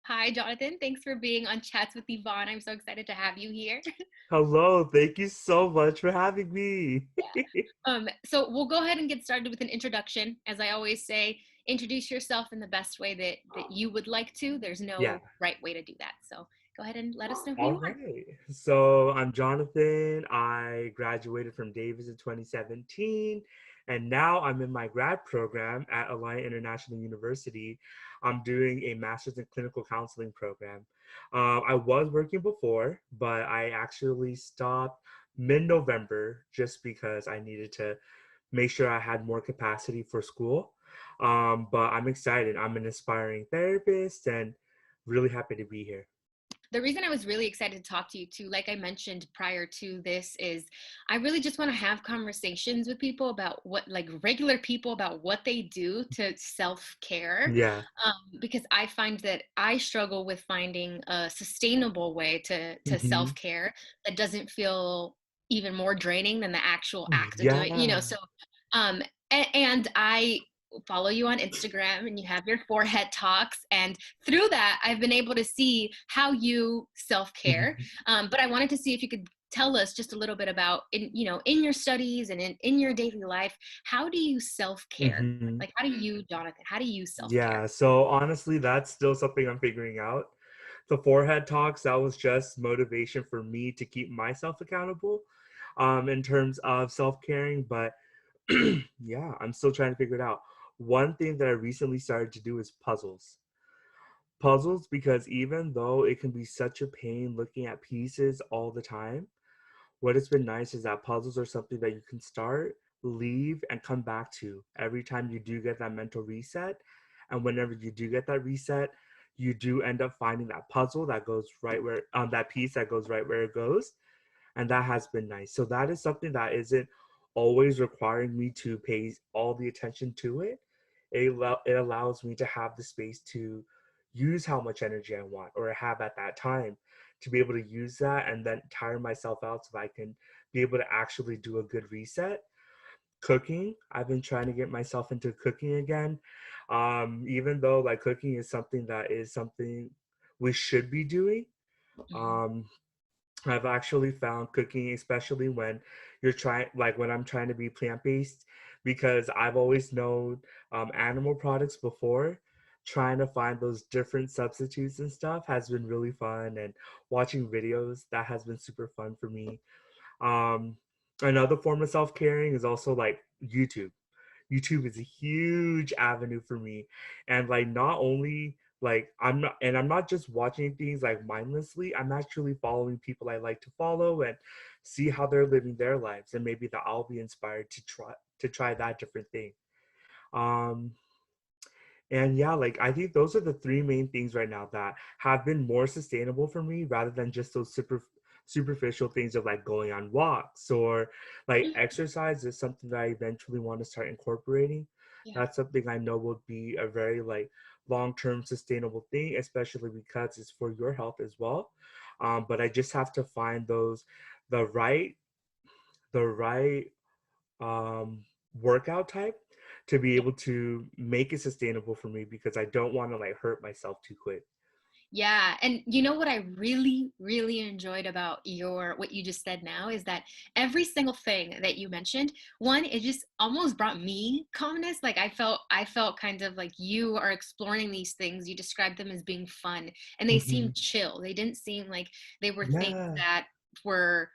Hi, Jonathan. Thanks for being on Chats with Yvonne. I'm so excited to have you here. Hello, thank you so much for having me. So we'll go ahead and get started with an introduction. As I always say, introduce yourself in the best way that you would like to. There's Yeah, no right way to do that. So go ahead and let us know who all you are. right. So I'm Jonathan. I graduated from Davis in 2017, and now I'm in my grad program at Alliant International University. I'm doing a master's in clinical counseling program. I was working before, but I actually stopped mid-November just because I needed to make sure I had more capacity for school. But I'm excited. I'm an aspiring therapist and really happy to be here. The reason I was really excited to talk to you too, like I mentioned prior to this, is I really just want to have conversations with people about what, like regular people, about what they do to self-care. Yeah. Because I find that I struggle with finding a sustainable way to Hmm. self-care that doesn't feel even more draining than the actual act of doing, Yeah. so and I follow you on Instagram and you have your forehead talks, and through that I've been able to see how you self-care. Mhm. But I wanted to see if you could tell us just a little bit about, in your studies and in your daily life, how do you self-care? Hmm. Like, how do you, Jonathan, how do you self-care? Yeah. So honestly, that's still something I'm figuring out. The forehead talks, that was just motivation for me to keep myself accountable in terms of self-caring. But yeah, I'm still trying to figure it out. One thing that I recently started to do is puzzles. Puzzles, because even though it can be such a pain looking at pieces all the time, what has been nice is that puzzles are something that you can start, leave, and come back to every time you do get that mental reset. And whenever you do get that reset, you do end up finding that puzzle that goes right where that piece that goes right where it goes. And that has been nice. So that is something that isn't always requiring me to pay all the attention to it. It allows me to have the space to use how much energy I want or have at that time, to be able to use that and then tire myself out so that I can be able to actually do a good reset. Cooking, I've been trying to get myself into cooking again. Even though like cooking is something we should be doing. Mhm. Um, I've actually found cooking, especially when when I'm trying to be plant-based, because I've always known animal products before. Trying to find those different substitutes and stuff has been really fun, and watching videos, that has been super fun for me. Um, Another form of self-caring is also like YouTube. YouTube is a huge avenue for me. And like not only like I'm not just watching things like mindlessly, I'm actually following people I like to follow and see how they're living their lives, and maybe that I'll be inspired to try that different thing. Um and yeah, like I think those are the three main things right now that have been more sustainable for me rather than just those superficial things of like going on walks or like exercise is something that I eventually want to start incorporating. Yeah. That's something I know will be a very like long-term sustainable thing, especially because it's for your health as well. But I just have to find the right the right um, workout type to be able to make it sustainable for me, because I don't want to like hurt myself too quick. Yeah, and you know what I really, really enjoyed about your what you just said now is that every single thing that you mentioned, one, it just almost brought me calmness. Like I felt kind of like you are exploring these things. You described them as being fun, and they Hmm. seemed chill. They didn't seem like they were things Yeah, that were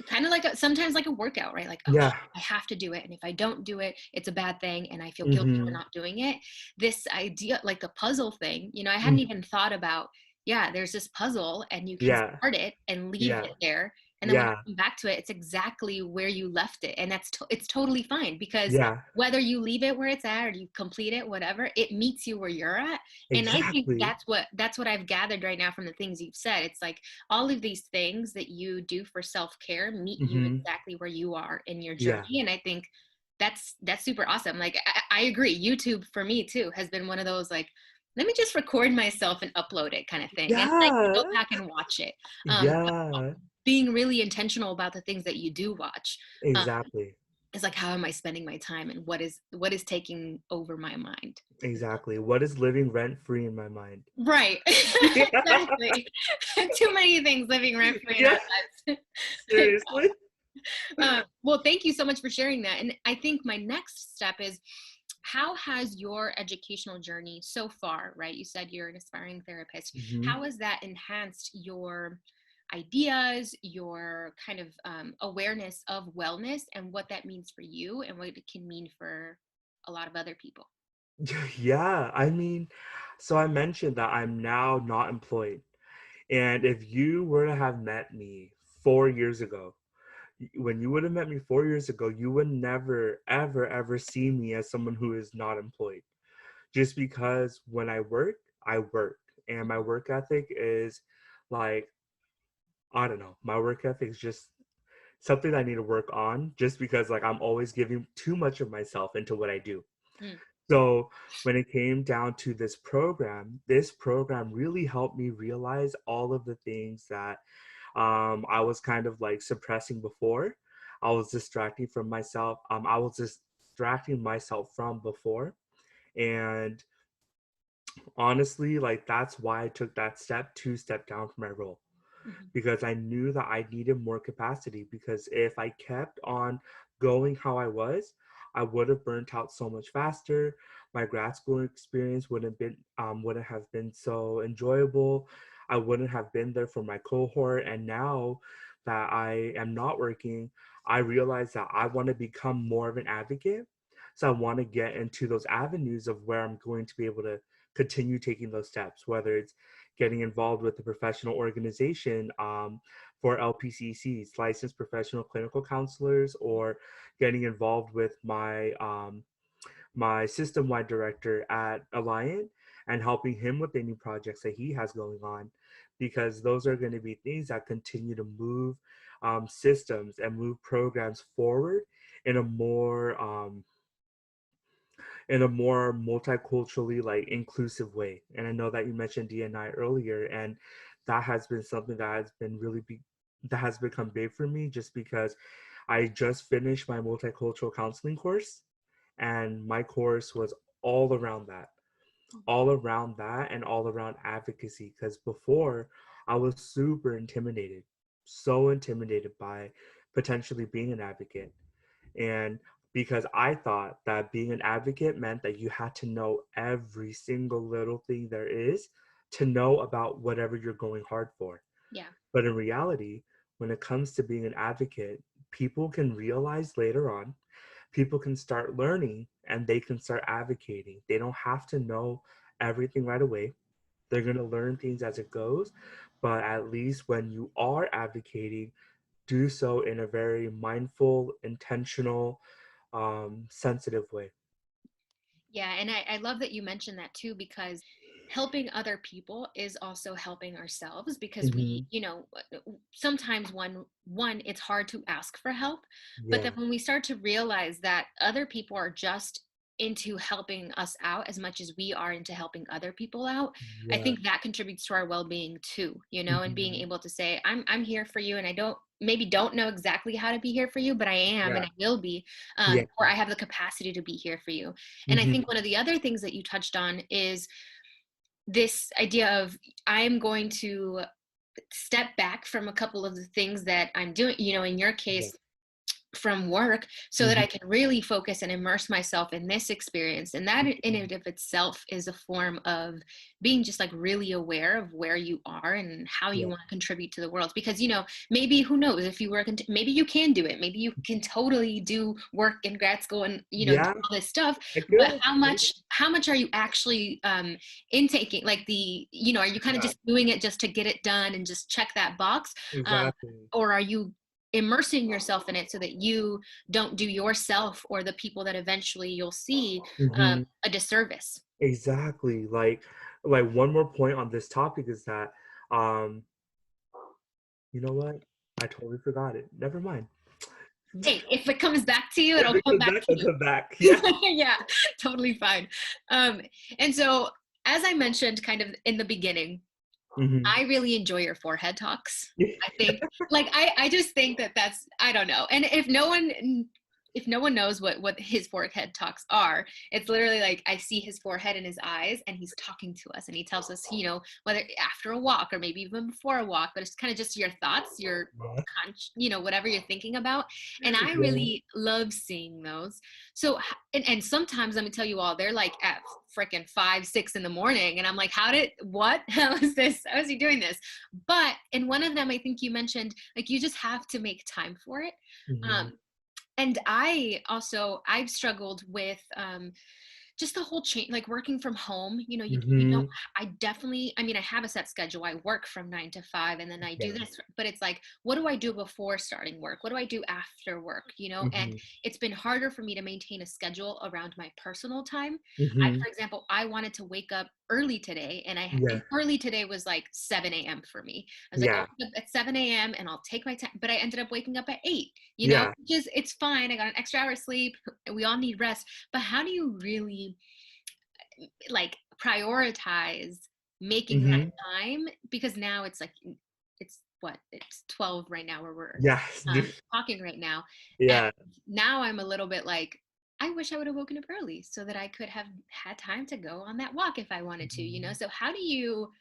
kind of like sometimes like a workout, right? Like, oh, yeah. I have to do it, and if I don't do it, it's a bad thing, and I feel guilty for Hmm. not doing it. This idea, like the puzzle thing, I hadn't Hmm. even thought about. Yeah, there's this puzzle, and you can Yeah, start it and leave yeah, it there, and then when you yeah, come back to it, it's exactly where you left it, and it's totally fine, because yeah. whether you leave it where it's at or you complete it, whatever, it meets you where you're at. And I think Exactly. that's what I've gathered right now from the things you've said. It's like all of these things that you do for self-care meet you Hmm. exactly where you are in your Yeah, journey. And I think that's super awesome. Like I agree. YouTube for me too has been one of those, like, let me just record myself and upload it kind of thing. And I can yeah, go back and watch it. Um, yeah. Being really intentional about the things that you do watch. Um, Exactly. It's like, how am I spending my time, and what is taking over my mind? Exactly. What is living rent free in my mind? Right. Yeah. Exactly. Too many things living rent free in our Yeah. lives. Seriously. Well, thank you so much for sharing that. And I think my next step is, how has your educational journey so far, right? You said you're an aspiring therapist. Mhm. How has that enhanced your ideas, your kind of awareness of wellness and what that means for you and what it can mean for a lot of other people? Yeah, I mean, so I mentioned that I'm now not employed. And if you were to have met me 4 years ago, when you would have met me 4 years ago, you would never, ever, ever see me as someone who is not employed. Just because when I work, I work. And my work ethic is like, I don't know, my work ethic is just something I need to work on just because like I'm always giving too much of myself into what I do. Mm, So when it came down to this program really helped me realize all of the things that I was kind of like suppressing before. I was distracting from myself. I was distracting myself from before. And honestly, like that's why I took that step to step down from my role mhm. because I knew that I needed more capacity. Because if I kept on going how I was, I would have burnt out so much faster. My grad school experience wouldn't have been so enjoyable. I wouldn't have been there for my cohort. And now that I am not working, I realize that I want to become more of an advocate. So I want to get into those avenues of where I'm going to be able to continue taking those steps, whether it's getting involved with the professional organization for LPCCs, licensed professional clinical counselors, or getting involved with my system-wide director at Alliant and helping him with any projects that he has going on, because those are going to be things that continue to move systems and move programs forward in a more multiculturally like inclusive way. And I know that you mentioned DNI earlier, and that has been something that has been that has become big for me just because I just finished my multicultural counseling course, and my course was all around that, and all around advocacy. Because before, I was super intimidated, so intimidated by potentially being an advocate. And because I thought that being an advocate meant that you had to know every single little thing there is to know about whatever you're going hard for. Yeah. But in reality, when it comes to being an advocate, people can realize later on, people can start learning and they can start advocating. They don't have to know everything right away. They're going to learn things as it goes. But at least when you are advocating, do so in a very mindful, intentional, sensitive way. Yeah, and I love that you mentioned that too, because helping other people is also helping ourselves, because we, Hmm. sometimes one it's hard to ask for help, but then Yeah, when we start to realize that other people are just into helping us out as much as we are into helping other people out, I yeah. think that contributes to our well-being too, and being Hmm. able to say, I'm here for you, and I don't know exactly how to be here for you, but I am, and Yeah, I will be, yeah. or I have the capacity to be here for you. And I think Hmm. one of the other things that you touched on is this idea of, I'm going to step back from a couple of the things that I'm doing, in your Yeah. case, from work, so that I Hmm. can really focus and immerse myself in this experience. And that in and of itself is a form of being just like really aware of where you are and how you Yeah. want to contribute to the world. Because, maybe, who knows, if you work, maybe you can do it. Maybe you can totally do work in grad school and, do Yeah. all this stuff. I But could. how much are you actually intaking? Like, are you kind of Yeah. just doing it just to get it done and just check that box? Um, Exactly. or are you immersing yourself in it so that you don't do yourself or the people that eventually you'll see Hmm. a disservice? Exactly. Like one more point on this topic is that, um, you know what? I totally forgot it. Never mind. Hey, if it comes back to you, If it'll it come comes back back, to I'll you. come back. Yeah. Yeah, totally fine. um and so, as I mentioned kind of in the beginning, Hmm. I really enjoy your forehead talks. I think, like, I just think that that's, I don't know. And if no one if no one knows what his forehead talks are, it's literally like I see his forehead and his eyes, and he's talking to us, and he tells us, whether after a walk or maybe even before a walk, but it's kind of just your thoughts, your whatever you're thinking about. And I Yeah. really love seeing those. So, and sometimes let me tell you all, they're like at freaking 5, 6 in the morning, and I'm like, how is this? How is he doing this? But in one of them, I think you mentioned like you just have to make time for it. Mhm. Um, and I've struggled with just the whole change, like working from home. You don't. Mhm. I mean, I have a set schedule. I work from 9 to 5, and then I do Yeah. this. But it's like, what do I do before starting work? What do I do after work? And Mhm. it's been harder for me to maintain a schedule around my personal time. Mhm. For example, I wanted to wake up early today, and Yeah. early today was like 7 a.m. for me. I was like, I'll Yeah. wake up at 7 a.m. and I'll take my time. But I ended up waking up at 8. Yeah. Which is it's fine. I got an extra hour of sleep. We all need rest. But how do you really like prioritize making that Mhm. time? Because now it's like it's 12 right now where we're Yeah. talking right now. And Yeah. now I'm a little bit like, I wish I would have woken up early so that I could have had time to go on that walk if I wanted to. Mhm. So how do you,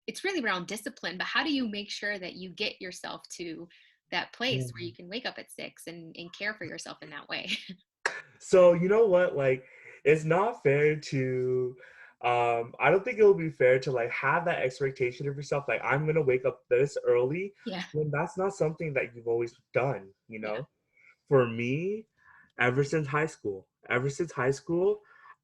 it's really around discipline, but how do you make sure that you get yourself to that place where Yeah. you can wake up at 6 and care for yourself in that way? So you know what? Like, it's not fair to I don't think it would be fair to like have that expectation of yourself, like I'm gonna wake up this early Yeah. when that's not something that you've always done, Yeah. For me, ever since high school,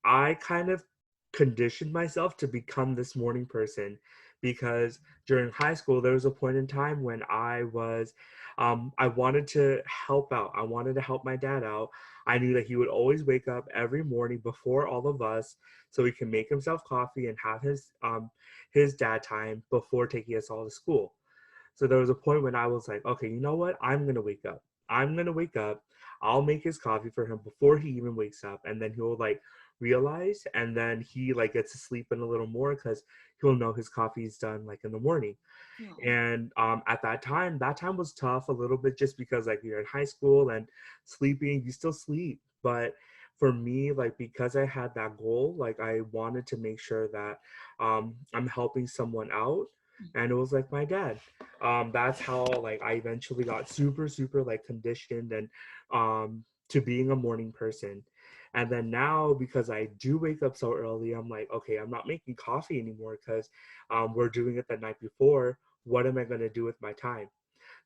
I kind of conditioned myself to become this morning person because during high school, there was a point in time when I wanted to help out. I wanted to help my dad out. I knew that he would always wake up every morning before all of us so he can make himself coffee and have his dad time before taking us all to school. So there was a point when I was like, okay, you know what? I'm gonna wake up. I'm gonna wake up. I'll make his coffee for him before he even wakes up, and then he'll like realize, and then he like gets to sleep in a little more because he'll know his coffee's done like in the morning. Oh. And at that time was tough a little bit just because like you're in high school and sleeping, you still sleep. But for me, like because I had that goal, like I wanted to make sure that I'm helping someone out. And it was like my dad. That's how like I eventually got super, super like conditioned and to being a morning person. And then now, because I do wake up so early, I'm like, okay, I'm not making coffee anymore because we're doing it the night before. What am I going to do with my time?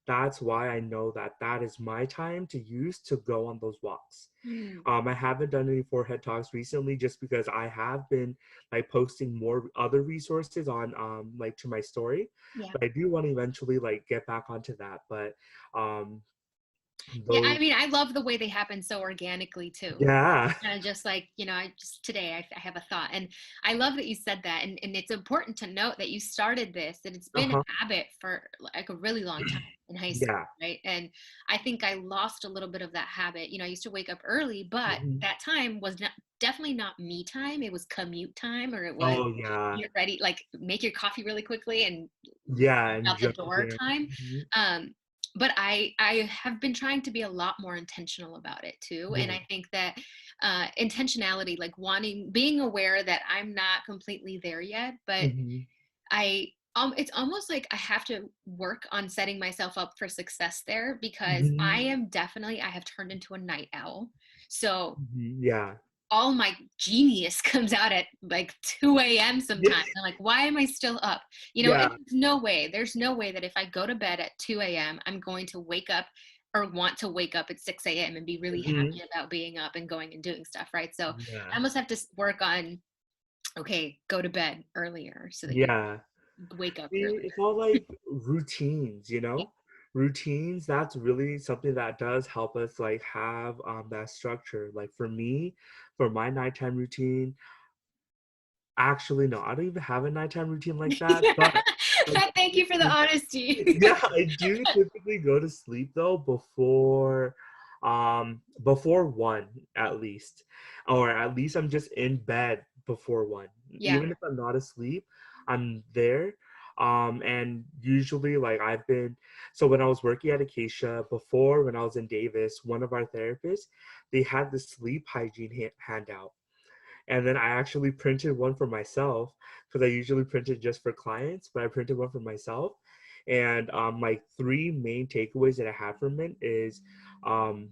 That's why I know that that is my time to use to go on those walks. Mm. I haven't done any forehead talks recently just because I have been like posting more other resources on like to my story, Yeah. but I do want to eventually like get back onto that. But um Yeah, those I mean, I love the way they happen so organically too. yeah. Kind of just like, I just today I have a thought. And I love that you said that. And it's important to note that you started this, and it's been a Uh-huh. habit for like a really long time in high school, Yeah. right? And I think I lost a little bit of that habit. I used to wake up early, but Mhm. that time was definitely not me time. It was commute time, or it was Oh yeah. get ready, like make your coffee really quickly and Yeah, and out the jump door in. time. Mhm. But I have been trying to be a lot more intentional about it too. And Yeah. I think that intentionality, like being aware that I'm not completely there yet, but Mhm. it's almost like I have to work on setting myself up for success there, because Mhm. I have turned into a night owl. So Mhm. Yeah. all my genius comes out at like 2 a.m. sometimes. I'm like, why am I still up? And Yeah. there's no way that if I go to bed at 2 a.m., I'm going to wake up or want to wake up at 6 a.m. and be really Mhm. happy about being up and going and doing stuff, right? So I Yeah. almost have to work on, okay, go to bed earlier so that you Yeah. wake up See, earlier. it's all like routines, you Yeah. know? Routines, that's really something that does help us like have that structure. Like for me, for my nighttime routine, actually no, I don't even have a nighttime routine like that, but I Thank you for the do honesty. yeah, I do typically go to sleep though before 1 at least. Or at least I'm just in bed before 1. Yeah. Even if I'm not asleep, I'm there. And usually, like, so when I was working at Acacia before, when I was in Davis, one of our therapists, they had the sleep hygiene handout. And then I actually printed one for myself because I usually print it just for clients, but I printed one for myself. And my three main takeaways that I have from it is um,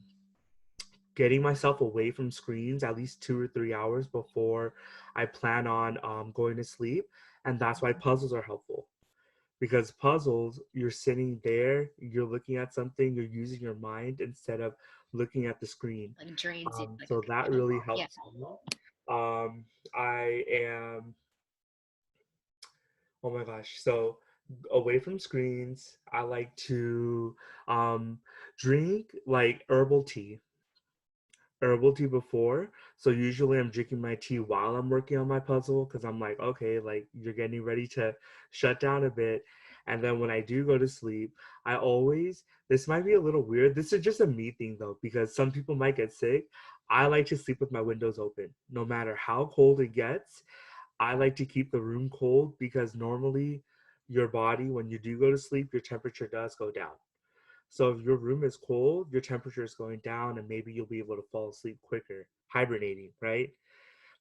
getting myself away from screens at least 2 or 3 hours before I plan on going to sleep. And that's why puzzles are helpful, because puzzles, you're sitting there, you're looking at something, you're using your mind instead of looking at the screen. Like drains you. Like, So that okay. really Yeah. helps me. I am, oh my gosh, so away from screens, I like to um, drink like herbal tea before. So usually I'm drinking my tea while I'm working on my puzzle because I'm like, okay, like you're getting ready to shut down a bit. And then when I do go to sleep, I always, this might be a little weird. This is just a me thing though, because some people might get sick. I like to sleep with my windows open. No matter how cold it gets, I like to keep the room cold because normally your body, when you do go to sleep, your temperature does go down. So if your room is cold, your temperature is going down and maybe you'll be able to fall asleep quicker, hibernating, right?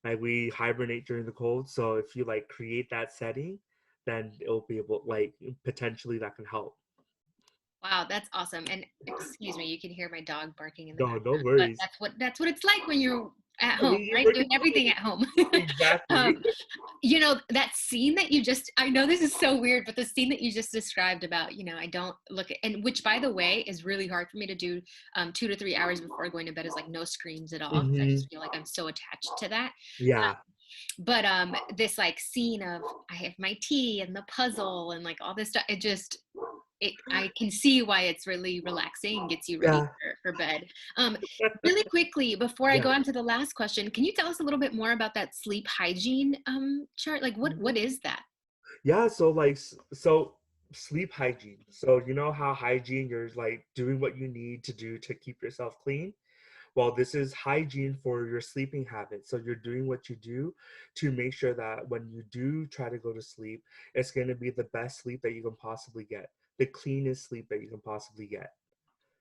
Like we hibernate during the cold. So if you like create that setting, then it'll be able, like, potentially that can help. Wow, that's awesome. And excuse me, you can hear my dog barking in the No, no background, but worries. that's what it's like when you're at I home, mean, you're right? working Doing from everything home. at home. Exactly. um, that scene that you just, I know this is so weird, but the scene that you just described about, I don't look at, and which by the way is really hard for me to do 2 to 3 hours before going to bed, is like no screens at all. 'Cause I Hmm. just feel like I'm so attached to that. Yeah. But this like scene of I have my tea and the puzzle and like all this stuff, I can see why it's really relaxing and gets you ready Yeah. for bed. Um, Really quickly, before I Yeah. go on to the last question, can you tell us a little bit more about that sleep hygiene chart? Like what is that? Yeah, so like so sleep hygiene. So you know how hygiene, you're like doing what you need to do to keep yourself clean? Well, this is hygiene for your sleeping habits. So you're doing what you do to make sure that when you do try to go to sleep, it's going to be the best sleep that you can possibly get, the cleanest sleep that you can possibly get.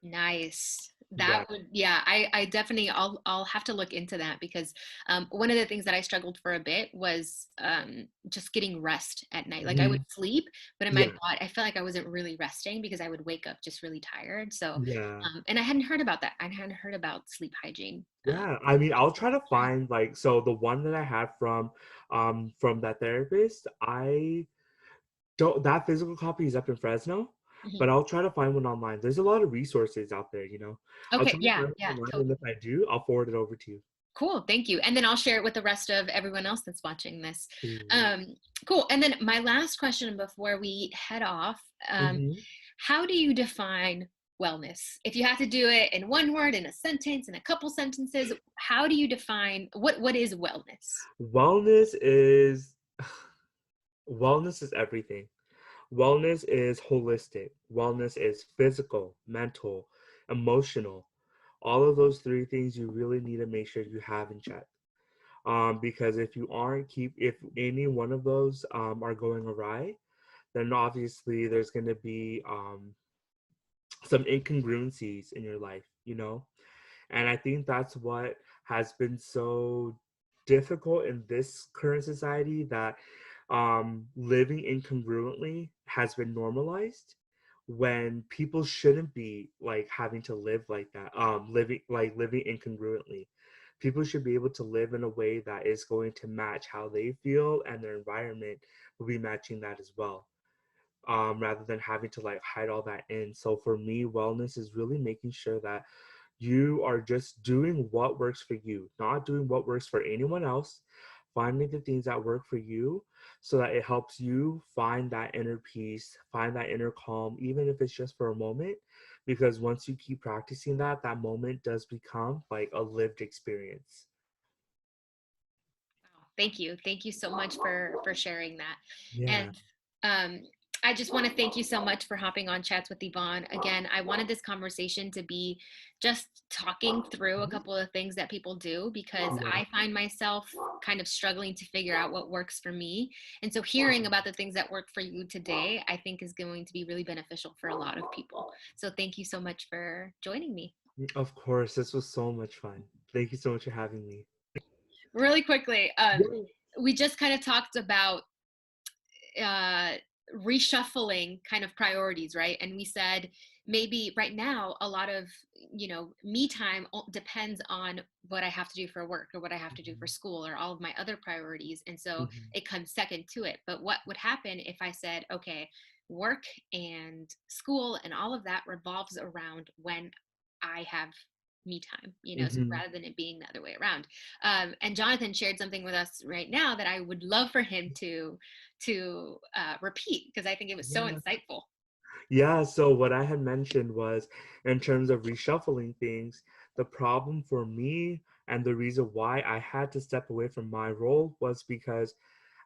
Nice. Yeah. That would, yeah, I definitely, I'll have to look into that because one of the things that I struggled for a bit was just getting rest at night. Like I would Mhm. sleep, but in my Yeah. body, I felt like I wasn't really resting because I would wake up just really tired. So, Yeah. and I hadn't heard about that. I hadn't heard about sleep hygiene. Yeah. I mean, I'll try to find, like, so the one that I had from that therapist, I don't, that physical copy is up in Fresno, Mhm. but I'll try to find one online. There's a lot of resources out there, you know. I'll Okay. try to Yeah. find Yeah. one online, and Totally. if I do, I'll forward it over to you. Cool. Thank you. And then I'll share it with the rest of everyone else that's watching this. Sweet. Um, cool. And then my last question before we head off. Mhm. How do you define wellness? If you have to do it in one word, in a sentence, in a couple sentences, how do you define what is wellness? Wellness is wellness is everything. Wellness is holistic. Wellness is physical, mental, emotional. All of those three things you really need to make sure you have in check. Because if you aren't if any one of those are going awry, then obviously there's going to be some incongruencies in your life, you know? And I think that's what has been so difficult in this current society, that living incongruently has been normalized when people shouldn't be like having to live like that, living incongruently. People should be able to live in a way that is going to match how they feel, and their environment will be matching that as well, rather than having to like hide all that in. So for me, wellness is really making sure that you are just doing what works for you, not doing what works for anyone else, finding the things that work for you so that it helps you find that inner peace, find that inner calm, even if it's just for a moment. Because once you keep practicing that, that moment does become like a lived experience. Wow, thank you. Thank you so much for sharing that. Yeah. And um, I just want to thank you so much for hopping on Chats with Yvonne. Again, I wanted this conversation to be just talking through a couple of things that people do, because Yeah. I find myself kind of struggling to figure out what works for me. And so hearing about the things that work for you today, I think is going to be really beneficial for a lot of people. So thank you so much for joining me. Of course, this was so much fun. Thank you so much for having me. Really quickly, Yeah. we just kind of talked about uh, reshuffling kind of priorities, right? And we said maybe right now a lot of me time depends on what I have to do for work or what I have to do for Mhm. school or all of my other priorities, and so Mhm. it comes second to it. But what would happen if I said, okay, work and school and all of that revolves around when I have me time, so Mhm. rather than it being the other way around. And Jonathan shared something with us right now that I would love for him to repeat, because I think it was so Yeah. insightful. Yeah, so what I had mentioned was in terms of reshuffling things, the problem for me and the reason why I had to step away from my role was because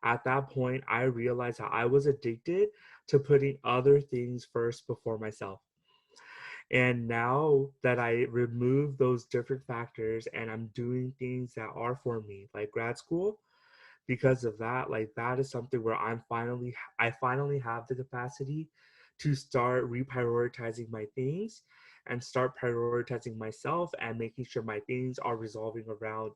at that point I realized how I was addicted to putting other things first before myself. And now that I remove those different factors and I'm doing things that are for me, like grad school, because of that, like that is something where I finally have the capacity to start reprioritizing my things and start prioritizing myself and making sure my things are resolving around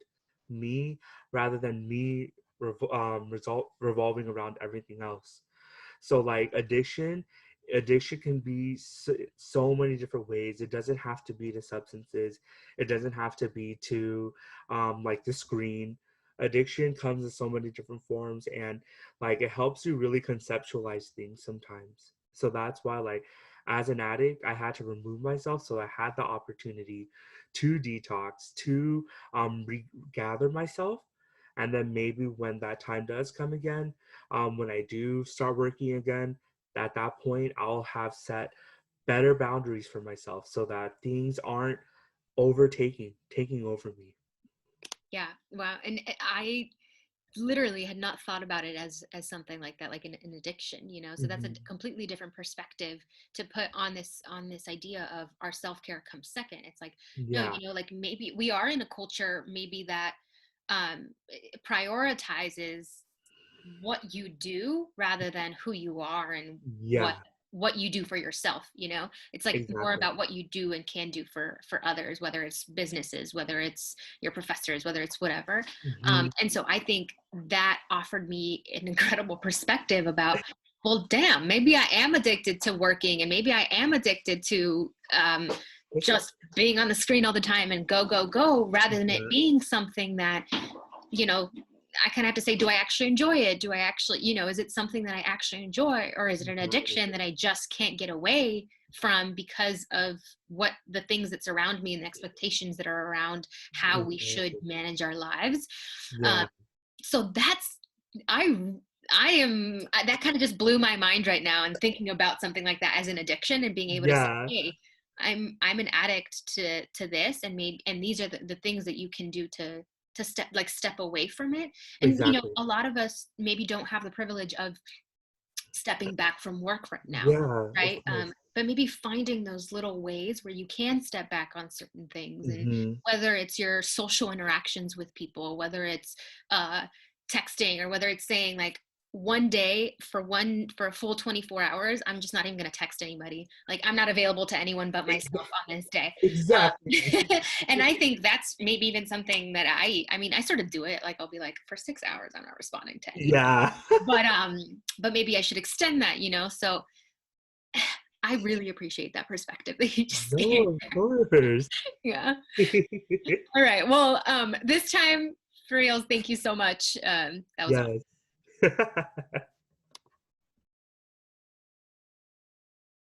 me rather than me revolving around everything else. So like addiction can be so many different ways. It doesn't have to be to substances. It doesn't have to be to like the screen. Addiction comes in so many different forms, and like it helps you really conceptualize things sometimes. So that's why like as an addict I had to remove myself so I had the opportunity to detox, to regather myself, and then maybe when that time does come again, when I do start working again, at that point, I'll have set better boundaries for myself so that things aren't taking over me. Yeah, wow. And I literally had not thought about it as something like that, like an addiction, so that's a Hmm. completely different perspective to put on this idea of our self-care comes second. It's like, no, Yeah, like maybe we are in a culture maybe that prioritizes what you do rather than who you are and what yeah, what you do for yourself. It's like more exactly. about what you do and can do for others, whether it's businesses, whether it's your professors, whether it's whatever. Hmm. And so I think that offered me an incredible perspective about, well, damn, maybe I am addicted to working, and maybe I am addicted to just being on the screen all the time and go go go, rather than it Yeah, being something that you know I kind of have to say, do I actually enjoy it? Do I actually, is it something that I actually enjoy, or is it an exactly. addiction that I just can't get away from because of what the things that surround me and the expectations that are around how we should Exactly. manage our lives? Yeah, Um, so I, I am, that kind of just blew my mind right now, and thinking about something like that as an addiction and being able to say, yeah, hey, I'm an addict to this, and maybe, and these are the things that you can do to step away from it. And exactly. a lot of us maybe don't have the privilege of stepping back from work right now, Yeah, of right? course. But maybe finding those little ways where you can step back on certain things, and Hmm. whether it's your social interactions with people, whether it's uh, texting, or whether it's saying like, one day for a full 24 hours, I'm just not even going to text anybody. Like, I'm not available to anyone but myself on this day. Exactly. And I think that's maybe even something that I mean, I sort of do it. Like, I'll be like, for 6 hours I'm not responding to anybody, Yeah. but maybe I should extend that, so I really appreciate that perspective that you just gave. No, of course. Yeah. All right, well, this time, for reals, thank you so much. That was awesome. Yes.